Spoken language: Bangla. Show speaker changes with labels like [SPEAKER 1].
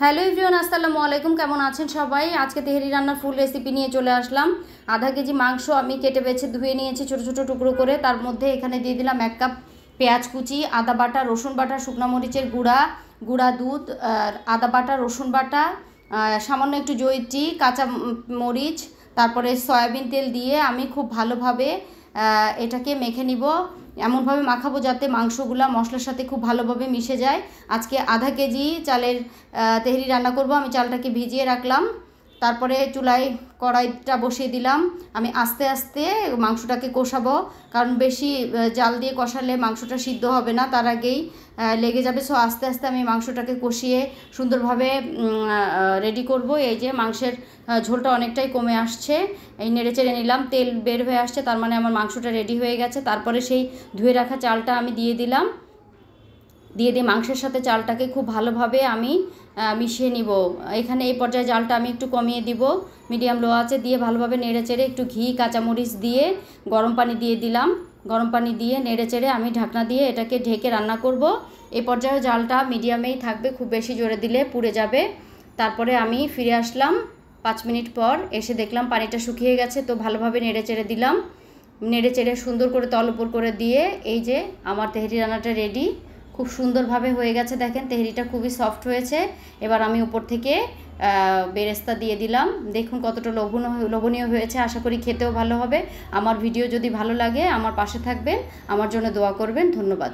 [SPEAKER 1] হ্যালো এভরিওয়ান, আসসালামু আলাইকুম। কেমন আছেন সবাই? আজকে তেহরি রান্নার ফুল রেসিপি নিয়ে চলে আসলাম। আধা কেজি মাংস আমি কেটে বেছে ধুয়ে নিয়েছি ছোটো ছোটো টুকরো করে। তার মধ্যে এখানে দিয়ে দিলাম 1 কাপ পেঁয়াজ কুচি, আদা বাটা, রসুন বাটা, শুকনো মরিচের গুঁড়া দুধ, আদা বাটা, রসুন বাটা, সামান্য একটু জয়িত্রী, কাঁচা মরিচ, তারপরে সয়াবিন তেল দিয়ে আমি খুব ভালোভাবে এটাকে মেখে নিব। এমনভাবে মাখাবো যাতে মাংসগুলা মশলার সাথে খুব ভালোভাবে মিশে যায়। আজকে আধা কেজি চালের তেহরি রান্না করব। আমি চালটাকে ভিজিয়ে রাখলাম, তারপরে চুলায় কড়াইটা বসিয়ে দিলাম। আমি আস্তে আস্তে মাংসটাকে কষাবো, কারণ বেশি জাল দিয়ে কষালে মাংসটা সিদ্ধ হবে না, তার আগেই লেগে যাবে। সো আস্তে আস্তে আমি মাংসটাকে কষিয়ে সুন্দরভাবে রেডি করব। এই যে মাংসের ঝোলটা অনেকটাই কমে আসছে, এই নেড়ে চেড়ে নিলাম, তেল বের হয়ে আসছে, তার মানে আমার মাংসটা রেডি হয়ে গেছে। তারপরে সেই ধুয়ে রাখা চালটা আমি দিয়ে দিলাম, দিয়ে মাংসের সাথে চালটাকে খুব ভালোভাবে আমি মিশিয়ে নিব। এখানে এই পর্যায়ে জালটা আমি একটু কমিয়ে দিব, মিডিয়াম লো আঁচে দিয়ে ভালোভাবে নেড়ে চেড়ে একটু ঘি কাঁচামরিচ দিয়ে গরম পানি দিয়ে দিলাম। গরম পানি দিয়ে নেড়ে চেড়ে আমি ঢাকনা দিয়ে এটাকে ঢেকে রান্না করব। এই পর্যায়ে জালটা মিডিয়ামেই থাকবে, খুব বেশি জোরে দিলে পুড়ে যাবে। তারপরে আমি ফিরে আসলাম 5 মিনিট পর, এসে দেখলাম পানিটা শুকিয়ে গেছে। তো ভালোভাবে নেড়ে চেড়ে দিলাম, নেড়ে চেড়ে সুন্দর করে তল উপর করে দিয়ে এই যে আমার তেহরি রান্নাটা রেডি। খুব সুন্দরভাবে হয়ে গেছে, দেখেন তেহরিটা খুবই সফট হয়েছে। এবার আমি উপর থেকে বেরেস্তা দিয়ে দিলাম। দেখুন কতটা লোভনীয় হয়েছে। আশা করি খেতেও ভালো হবে। আমার ভিডিও যদি ভালো লাগে আমার পাশে থাকবেন, আমার জন্য দোয়া করবেন। ধন্যবাদ।